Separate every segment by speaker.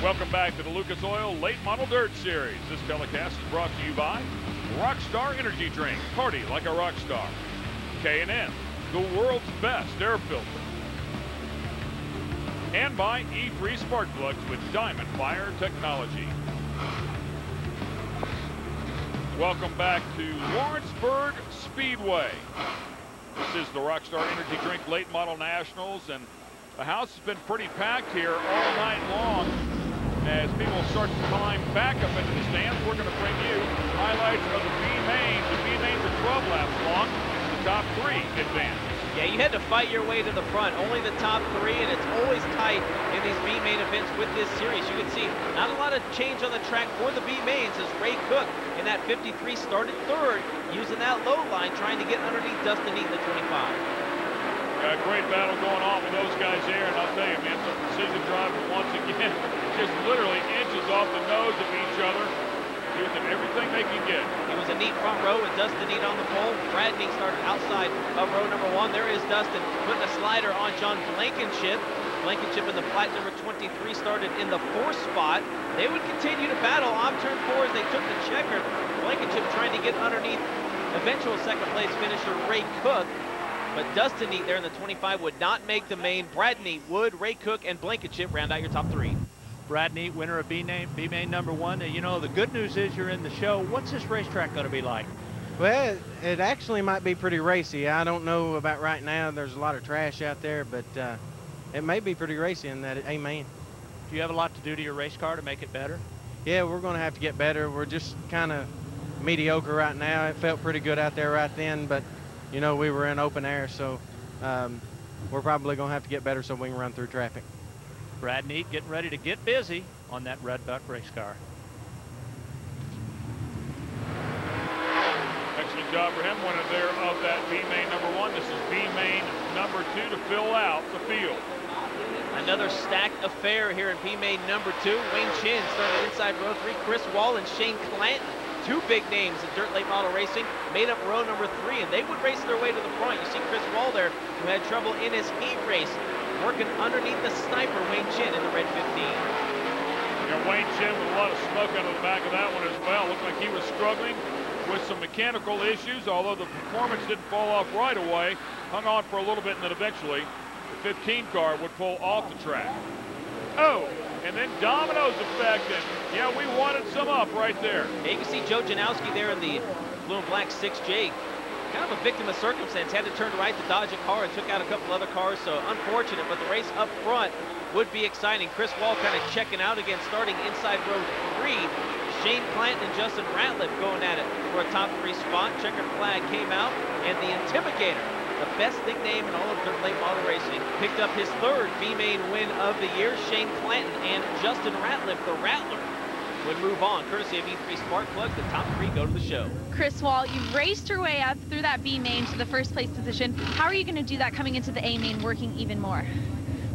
Speaker 1: Welcome back to the Lucas Oil Late Model Dirt Series. This telecast is brought to you by Rockstar Energy Drink. Party like a rock star. K&N, the world's best air filter. And by E3 Spark Plugs with Diamond Fire Technology. Welcome back to Lawrenceburg Speedway. This is the Rockstar Energy Drink Late Model Nationals, and the house has been pretty packed here all night long. As people start to climb back up into the stands, we're going to bring you highlights of the B-mains. The B-mains are 12 laps long. The top three advance.
Speaker 2: Yeah, you had to fight your way to the front. Only the top three, and it's always tight in these B-main events with this series. You can see not a lot of change on the track for the B-mains as Ray Cook in that 53 started third, using that low line, trying to get underneath Dustin Eaton, the 25.
Speaker 1: A great battle going on with those guys there, and I'll tell you, man, some precision driving once again, just literally inches off the nose of each other, using everything they can get.
Speaker 2: It was a neat front row with Dustin Eaton on the pole. Brad Neat started outside of row number 1. There is Dustin putting a slider on John Blankenship. Blankenship in the flat number 23 started in the 4th spot. They would continue to battle on turn 4 as they took the checker. Blankenship trying to get underneath eventual second place finisher Ray Cook. But Dustin Neat there in the 25 would not make the main. Brad Neat would, Ray Cook and Blankenship round out your top 3.
Speaker 3: Brad Neat, winner of B-main number 1. You know, the good news is you're in the show. What's this racetrack going to be like?
Speaker 4: Well, it actually might be pretty racy. I don't know about right now. There's a lot of trash out there, but it may be pretty racy in that A-main.
Speaker 3: Do you have a lot to do to your race car to make it better?
Speaker 4: Yeah, we're going to have to get better. We're just kind of mediocre right now. It felt pretty good out there right then, but you know, we were in open air, so we're probably going to have to get better so we can run through traffic.
Speaker 3: Brad Neat getting ready to get busy on that Red Buck race car.
Speaker 1: Excellent job for him, winner there of that B-main number 1. This is B-main number 2 to fill out the field.
Speaker 2: Another stacked affair here in B-main number 2. Wayne Chin started inside row 3. Chris Wall and Shane Clanton, two big names in dirt late model racing, made up row number 3, and they would race their way to the front. You see Chris Wall there, who had trouble in his heat race, working underneath the sniper, Wayne Chin, in the red 15.
Speaker 1: Yeah, Wayne Chin with a lot of smoke out of the back of that one as well. Looked like he was struggling with some mechanical issues, although the performance didn't fall off right away. Hung on for a little bit, and then eventually the 15 car would pull off the track. Oh, and then dominoes effect, and yeah, we wanted some up right there.
Speaker 2: Yeah, you can see Joe Janowski there in the blue and black 6J. Kind of a victim of circumstance, had to turn right to dodge a car and took out a couple other cars, so unfortunate, but the race up front would be exciting. Chris Wall kind of checking out again, starting inside row 3. Shane Clanton and Justin Ratliff going at it for a top 3 spot. Checkered flag came out, and the Intimigator, the best nickname in all of dirt late model racing, picked up his 3rd B-main win of the year. Shane Clanton and Justin Ratliff, the Rattler, would move on, courtesy of E3 Spark Plugs. The top 3 go to the show.
Speaker 5: Chris Wall, you've raced your way up through that B-main to the 1st place position. How are you going to do that coming into the A-main, working even more?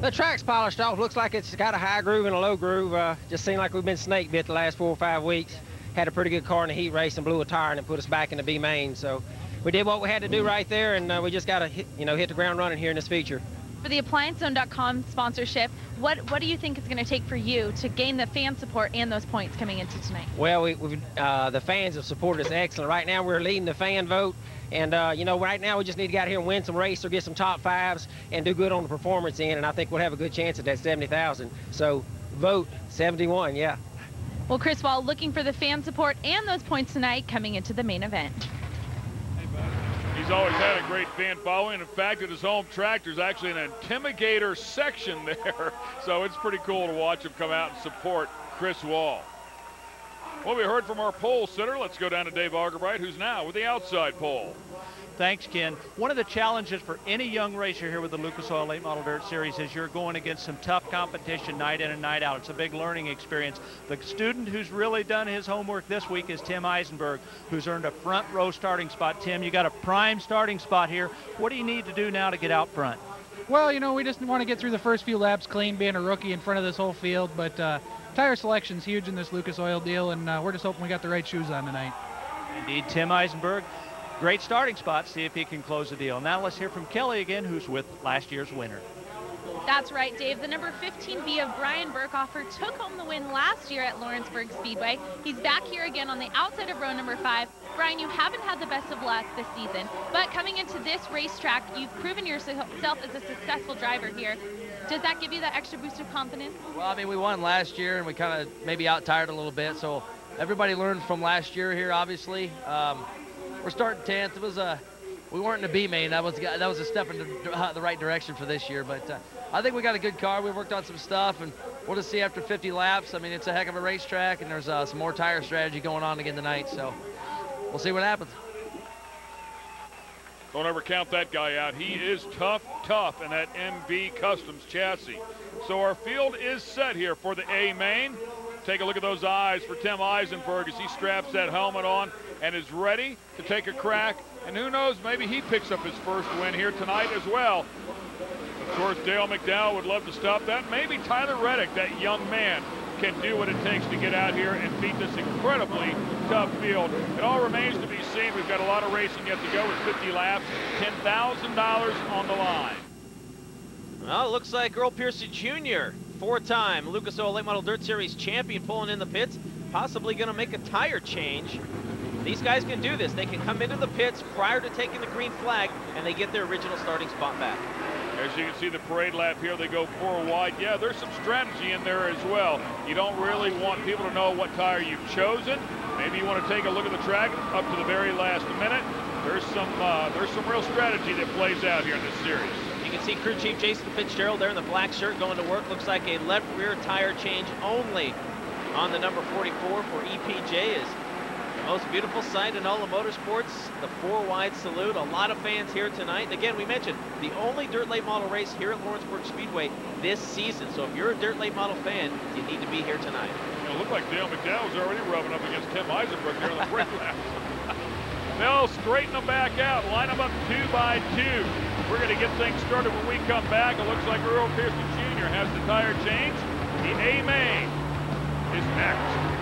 Speaker 6: The track's polished off. Looks like it's got a high groove and a low groove. Just seemed like we've been snake bit the last 4 or 5 weeks. Had a pretty good car in the heat race and blew a tire, and it put us back in the B-main. So we did what we had to do right there, and we just got to hit the ground running here in this feature.
Speaker 5: For the ApplianceZone.com sponsorship, what do you think it's going to take for you to gain the fan support and those points coming into tonight?
Speaker 6: Well, the fans have supported us excellent. Right now we're leading the fan vote, and right now we just need to get out here and win some race or get some top 5s and do good on the performance end, and I think we'll have a good chance at that 70,000. So vote 71, yeah.
Speaker 5: Well, Chris Wall looking for the fan support and those points tonight coming into the main event.
Speaker 1: He's always had a great fan following. In fact, at his home track, there's actually an Intimigator section there. So it's pretty cool to watch him come out and support Chris Wall. Well, we heard from our pole sitter. Let's go down to Dave Augerbright, who's now with the outside pole.
Speaker 3: Thanks, Ken. One of the challenges for any young racer here with the Lucas Oil Late Model Dirt Series is you're going against some tough competition night in and night out. It's a big learning experience. The student who's really done his homework this week is Tim Eisenberg, who's earned a front row starting spot. Tim, you got a prime starting spot here. What do you need to do now to get out front?
Speaker 7: Well, we just want to get through the first few laps clean, being a rookie in front of this whole field, but tire selection's huge in this Lucas Oil deal, and we're just hoping we got the right shoes on tonight.
Speaker 3: Indeed, Tim Eisenberg. Great starting spot. See if he can close the deal. Now let's hear from Kelly again, who's with last year's winner.
Speaker 5: That's right, Dave. The number 15B of Brian Burkhofer took home the win last year at Lawrenceburg Speedway. He's back here again on the outside of row number 5. Brian, you haven't had the best of luck this season, but coming into this racetrack, you've proven yourself as a successful driver here. Does that give you that extra boost of confidence?
Speaker 8: Well, I mean, we won last year, and we kind of maybe out-tired a little bit, so everybody learned from last year here, obviously. We're starting 10th. We weren't in the B main. That was a step in the right direction for this year, but I think we got a good car. We worked on some stuff, and we'll just see after 50 laps. I mean, it's a heck of a racetrack, and there's some more tire strategy going on again tonight, so we'll see what happens.
Speaker 1: Don't ever count that guy out. He is tough in that MV Customs chassis. So our field is set here for the A main. Take a look at those eyes for Tim Eisenberg as he straps that helmet on and is ready to take a crack. And who knows, maybe he picks up his first win here tonight as well. Of course, Dale McDowell would love to stop that. Maybe Tyler Reddick, that young man, can do what it takes to get out here and beat this incredibly tough field. It all remains to be seen. We've got a lot of racing yet to go with 50 laps, $10,000 on the line.
Speaker 2: Well, it looks like Earl Pearson Jr., 4-time Lucas Oil Late Model Dirt Series champion, pulling in the pits, possibly going to make a tire change. These guys can do this. They can come into the pits prior to taking the green flag, and they get their original starting spot back.
Speaker 1: As you can see the parade lap here, they go 4 wide. Yeah, there's some strategy in there as well. You don't really want people to know what tire you've chosen. Maybe you want to take a look at the track up to the very last minute. There's some real strategy that plays out here in this series.
Speaker 2: You can see crew chief Jason Fitzgerald there in the black shirt going to work. Looks like a left rear tire change only on the number 44 for EPJ. Is the most beautiful sight in all of motorsports. The 4 wide salute. A lot of fans here tonight. And again, we mentioned the only dirt late model race here at Lawrenceburg Speedway this season. So if you're a dirt late model fan, you need to be here tonight.
Speaker 1: It looked like Dale McDowell was already rubbing up against Tim Eisenberg there on the brake lap. They'll straighten them back out, line them up 2 by 2. We're going to get things started when we come back. It looks like Earl Pearson Jr. has the tire change. The A main is next.